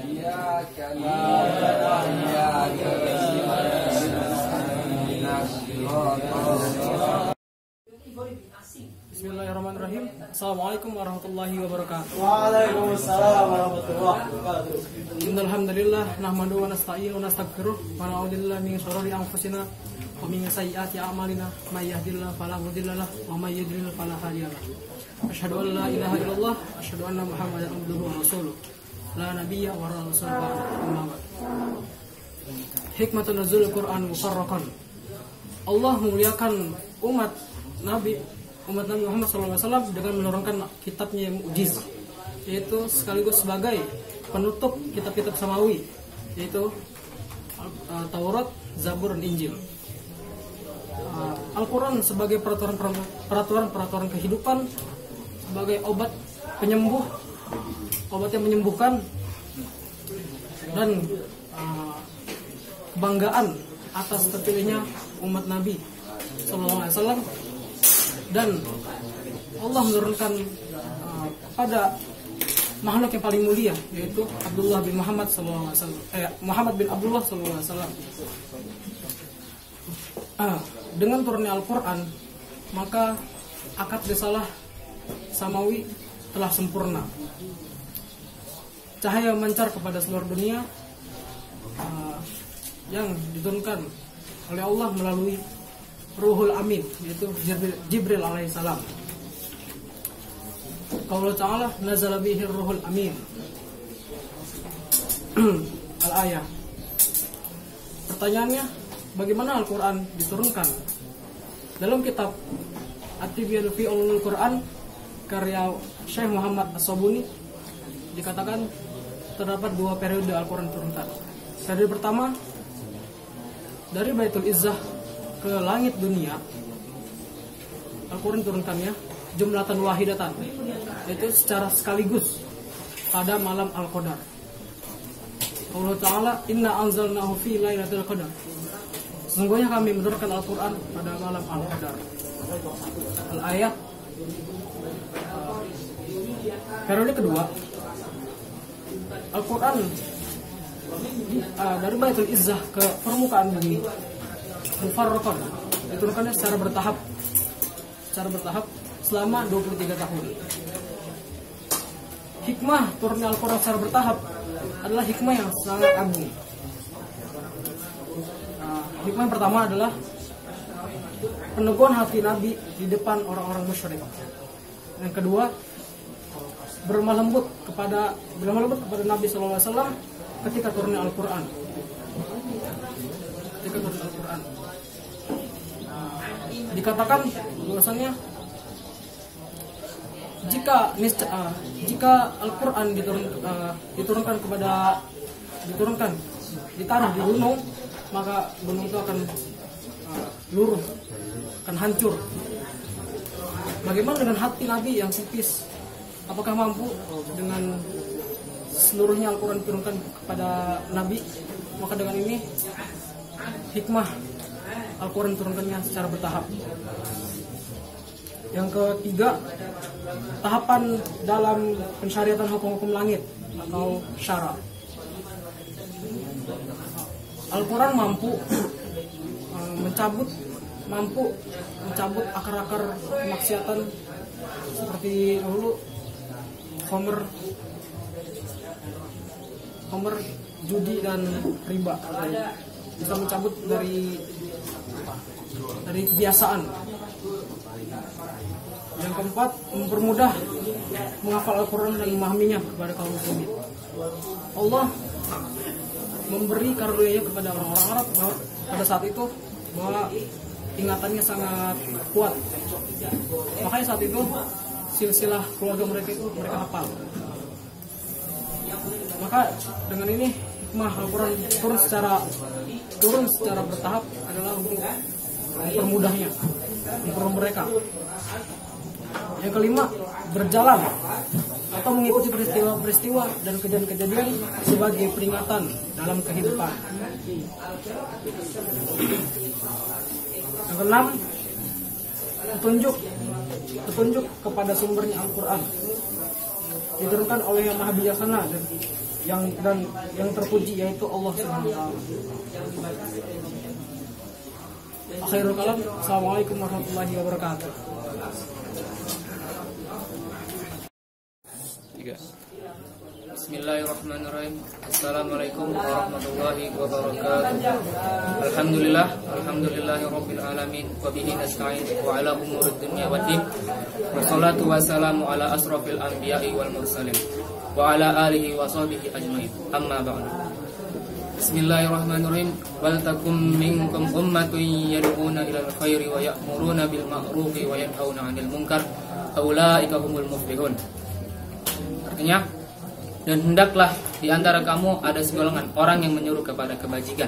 إياك نعبد وإياك نستعين. Bismillahirrahmanirrahim. Assalamualaikum warahmatullahi wabarakatuh. Waalaikumsalam warahmatullahi wabarakatuh. Innal hamdalillah nahmaduhu wa nasta'inu wa nastaghfiruh wa na'udzu billahi min shururi anfusina wa min sayyiati a'malina may yahdihillahu fala mudilla lahu wa may yudlil fala hadiya lahu. Asyhadu an la ilaha illallah wa asyhadu anna Muhammadan abduhu wa rasuluh. La nabiyya wa rasul ba'da. Hikmatun nuzul Quran mufarraqan. Allah memuliakan umat Nabi Muhammad SAW dengan menurunkan kitabnya yang mu'jiz, yaitu sekaligus sebagai penutup kitab-kitab samawi, yaitu Taurat, Zabur, dan Injil. Al-Quran sebagai peraturan kehidupan, sebagai obat penyembuh, obat yang menyembuhkan, dan kebanggaan atas terpilihnya umat Nabi SAW. Dan Allah menurunkan pada makhluk yang paling mulia, yaitu Abdullah bin Muhammad SAW, Muhammad bin Abdullah SAW. Dengan turunnya Al-Quran, maka akad risalah samawi telah sempurna. Cahaya memancar kepada seluruh dunia yang diturunkan oleh Allah melalui Ruhul Amin, yaitu Jibril alaihissalam. Qaulu ta'ala nazala bihi Ruhul Amin. Al-ayah. Pertanyaannya, bagaimana Al-Quran diturunkan? Dalam kitab At-Tibyan fi Ulumul Quran karya Syekh Muhammad As-Sabuni dikatakan terdapat dua periode Al-Quran diturunkan. Periode pertama dari Baitul Izzah ke langit dunia, Al-Quran turunkannya jumlatan wahidatan, yaitu secara sekaligus pada malam Al-Qadar. Allah Ta'ala inna anzalnahu fi lailatul qadar. Sesungguhnya kami menurunkan Al-Quran pada malam Al-Qadar. Al-ayat. Periode kedua, Al-Quran dari Baitul Izzah ke permukaan bumi mufarraqan, diturunkannya secara bertahap selama 23 tahun. Hikmah turunnya Al-Quran secara bertahap adalah hikmah yang sangat agung. Hikmah yang pertama adalah peneguhan hati Nabi di depan orang-orang musyrik. Yang kedua, berlemah lembut kepada Nabi SAW ketika turunnya Al-Quran. Dikatakan bahwasanya jika Al-Quran ditaruh di gunung, maka gunung itu akan luruh, akan hancur. Bagaimana dengan hati Nabi yang tipis? Apakah mampu dengan seluruhnya Al-Quran diturunkan kepada Nabi? Maka dengan ini hikmah Al-Quran diturunkannya secara bertahap. Yang ketiga, tahapan dalam pensyariatan hukum-hukum langit atau syara. Al-Quran mampu mencabut akar-akar kemaksiatan seperti dulu homer, judi, dan riba. Bisa mencabut dari kebiasaan. Yang keempat, mempermudah menghafal Al-Quran dan memahaminya kepada kaum muslimin. Allah memberi karunia kepada orang-orang Arab pada saat itu bahwa ingatannya sangat kuat. Makanya saat itu silsilah keluarga mereka hafal. Maka dengan ini hikmah Al-Quran turun secara bertahap adalah untuk mempermudahnya, mempermudah mereka. Yang kelima, berjalan atau mengikuti peristiwa-peristiwa dan kejadian-kejadian sebagai peringatan dalam kehidupan. Yang keenam, petunjuk kepada sumbernya Al-Quran. diturunkan oleh yang Maha Bijaksana dan yang terpuji yaitu Allah Subhanahu wa taala. Akhirul kalam. Assalamualaikum warahmatullahi wabarakatuh. Bismillahirrahmanirrahim. Assalamualaikum warahmatullahi wabarakatuh. Alhamdulillahirabbil alamin wa bihi nasta'in wa ala umurid dunya waddin. Wassalatu wassalamu ala asrofil anbiya'i wal mursalin wa ala alihi wa sahbihi ajmain. Amma ba'du. Bismillahirrahmanirrahim. Wal takum minkum ummatun yad'una ilal khairi wa ya'muruna bil ma'rufi wa yanhauna 'anil munkar. Ulaika humul muflihun. Artinya, dan hendaklah di antara kamu ada segolongan orang yang menyuruh kepada kebajikan,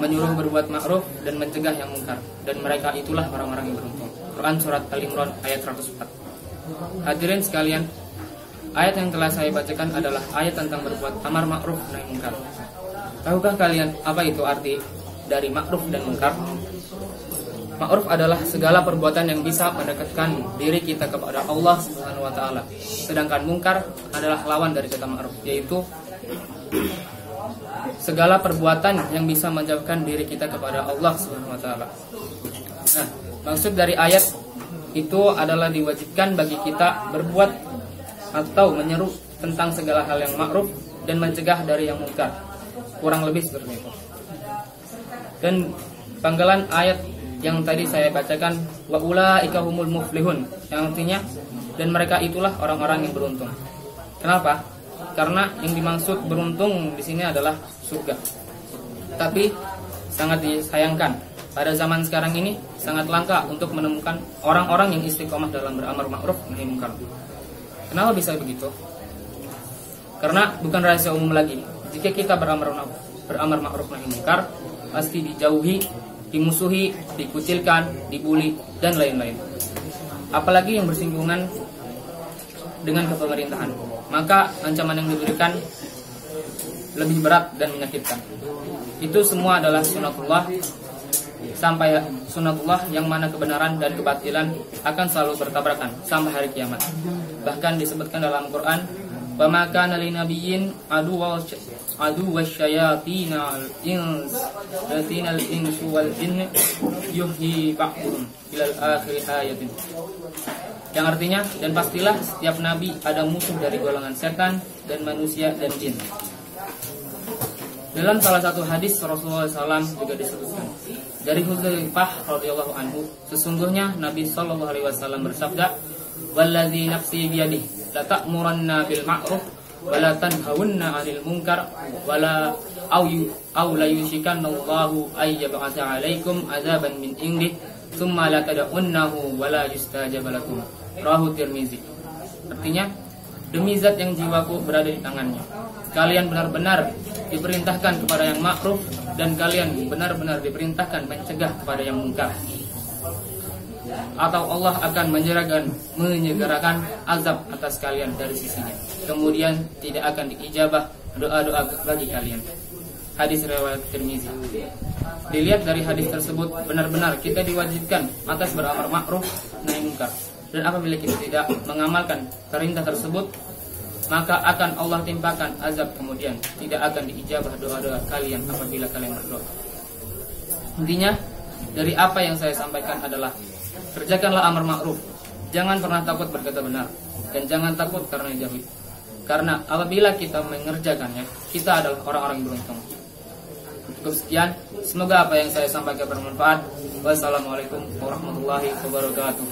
menyuruh berbuat ma'ruf dan mencegah yang mungkar, dan mereka itulah orang-orang yang beruntung. Quran Surat Al-Imran ayat 104. Hadirin sekalian, ayat yang telah saya bacakan adalah ayat tentang berbuat amar ma'ruf nahi mungkar. Tahukah kalian apa itu arti dari ma'ruf dan mungkar? Ma'ruf adalah segala perbuatan yang bisa mendekatkan diri kita kepada Allah Subhanahu wa taala. Sedangkan mungkar adalah lawan dari kata ma'ruf, yaitu segala perbuatan yang bisa menjauhkan diri kita kepada Allah Subhanahu wa taala. Nah, maksud dari ayat itu adalah diwajibkan bagi kita berbuat atau menyeru tentang segala hal yang ma'ruf dan mencegah dari yang mungkar. Kurang lebih seperti itu. Dan panggilan ayat yang tadi saya bacakan, wa ulaika humul muflihun, yang artinya dan mereka itulah orang-orang yang beruntung. Kenapa? Karena yang dimaksud beruntung di sini adalah surga. Tapi sangat disayangkan pada zaman sekarang ini sangat langka untuk menemukan orang-orang yang istiqomah dalam beramar ma'ruf nahi munkar. Kenapa bisa begitu? Karena bukan rahasia umum lagi. Jika kita beramar ma'ruf nahi munkar, pasti dijauhi, dimusuhi, dikucilkan, dibuli, dan lain-lain. Apalagi yang bersinggungan dengan kepemerintahan, maka ancaman yang diberikan lebih berat dan menyakitkan. Itu semua adalah sunatullah, sampai sunatullah yang mana kebenaran dan kebatilan akan selalu bertabrakan sampai hari kiamat. Bahkan disebutkan dalam Quran, wa ma kana linabiyyin adu wasyayatin al-ins wal jinn yuhyi ba'dhum ilal akhir ayatin. Yang artinya, dan pastilah setiap nabi ada musuh dari golongan setan dan manusia dan jin. Dalam salah satu hadis Rasulullah SAW juga disebutkan dari Hudzaifah radhiyallahu anhu, sesungguhnya Nabi sallallahu alaihi wasallam bersabda, "Wallazi nafsi biyadihi la ta'muranna bil ma'ruf wa la tanhawunna 'anil munkar wa la aw la yushikanallahu ay yab'atsa 'alaikum 'adzaban min indih tsumma la tad'unnahu wa la yustajab lakum." Rawahu Tirmizi. Artinya, demi zat yang jiwaku berada di tangannya, kalian benar-benar diperintahkan kepada yang ma'ruf dan kalian benar-benar diperintahkan mencegah kepada yang mungkar, atau Allah akan menyegerakan azab atas kalian dari sisinya, kemudian tidak akan diijabah doa-doa bagi kalian. Hadis riwayat Tirmizi. Dilihat dari hadis tersebut, benar-benar kita diwajibkan atas beramar ma'ruf nahi mungkar. Dan apabila kita tidak mengamalkan perintah tersebut, maka akan Allah timpakan azab, kemudian tidak akan diijabah doa-doa kalian apabila kalian berdoa. Intinya dari apa yang saya sampaikan adalah, kerjakanlah amar ma'ruf, jangan pernah takut berkata benar, dan jangan takut karena dijauhi. Karena apabila kita mengerjakannya, kita adalah orang-orang yang beruntung. Cukup sekian, semoga apa yang saya sampaikan bermanfaat. Wassalamualaikum warahmatullahi wabarakatuh.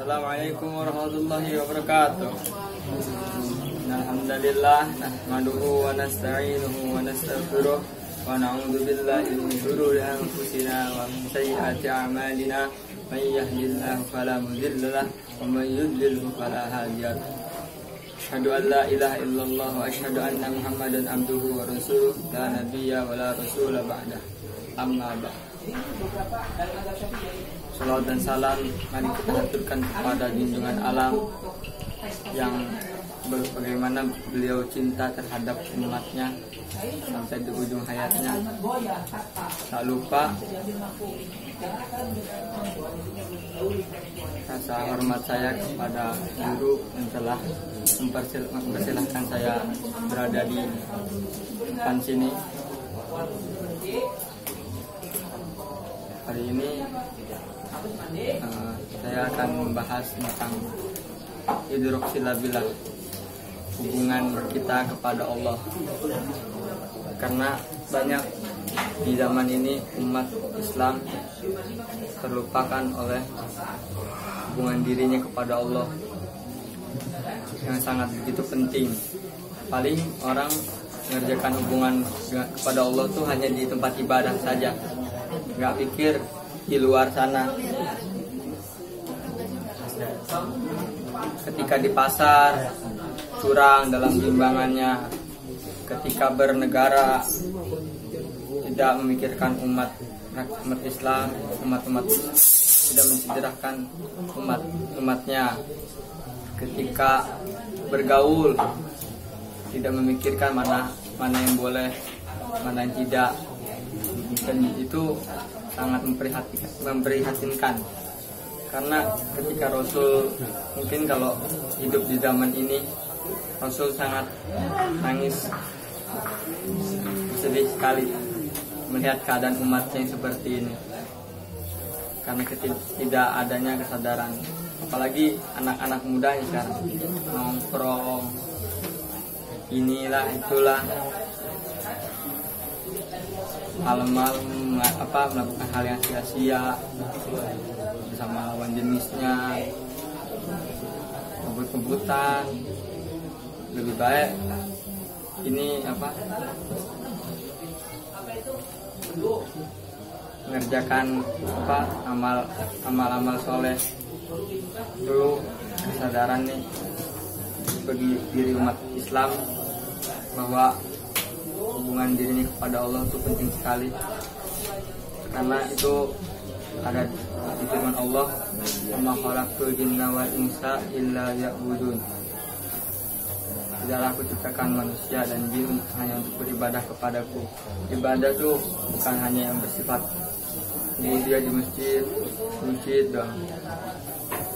Assalamualaikum warahmatullahi wabarakatuh. Alhamdulillah, nahmaduhu wa nasta'inuhu wa nastaghfiruh wa na'udzu billahi min shururi anfusina wa min sayyiati a'malina. May yahdihillahu fala mudilla lahu wa may yudlil fala hadiya lahu. Asyhadu an la ilaha illallah wa asyhadu anna Muhammadan abduhu wa rasuluh, la nabiyya wa la rasula ba'da. Amma ba'd. Salawat dan salam mari kita haturkan kepada junjungan alam yang bagaimana beliau cinta terhadap umatnya sampai di ujung hayatnya. Tak lupa rasa hormat saya kepada guru yang telah mempersilahkan saya berada di depan sini. Hari ini saya akan membahas tentang hidroksilabilah, hubungan kita kepada Allah. Karena banyak di zaman ini umat Islam terlupakan oleh hubungan dirinya kepada Allah yang sangat begitu penting. Paling orang mengerjakan hubungan kepada Allah tuh hanya di tempat ibadah saja, nggak pikir di luar sana. Ketika di pasar curang dalam timbangannya, ketika bernegara tidak memikirkan umat Islam, umat tidak mensejarahkan umatnya. Ketika bergaul tidak memikirkan mana yang boleh, mana yang tidak. Dan itu sangat memprihatinkan. Karena ketika Rasul, mungkin kalau hidup di zaman ini, Rasul sangat nangis, sedih sekali melihat keadaan umatnya yang seperti ini. Karena tidak adanya kesadaran, apalagi anak-anak muda yang sekarang nongkrong, inilah itulah, malam-malam melakukan hal yang sia-sia bersama lawan jenisnya, kebut-kebutan. Lebih baik ini mengerjakan amal-amal soleh dulu. Kesadaran nih bagi diri umat Islam bahwa hubungan dirinya kepada Allah itu penting sekali, karena itu ada di firman Allah, "Wa ma khalaqtul jinna wal insa illa liya'budun." Tidaklah aku ciptakan manusia dan jin hanya untuk beribadah kepadaku. Ibadah tuh bukan hanya yang bersifat dia di masjid doang.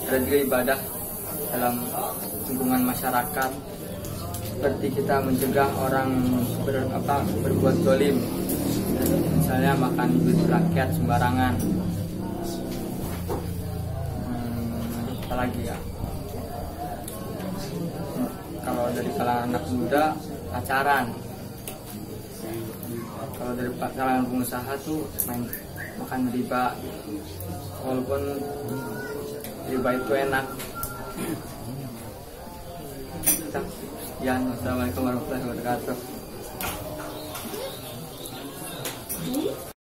Ada juga ibadah dalam lingkungan masyarakat, seperti kita mencegah orang berbuat zalim, misalnya makan duit rakyat sembarangan. Apalagi ya, kalau dari kalangan anak muda, pacaran. Kalau dari kalangan pengusaha tuh makan riba, walaupun riba itu enak. Sekian, wassalamualaikum warahmatullahi wabarakatuh.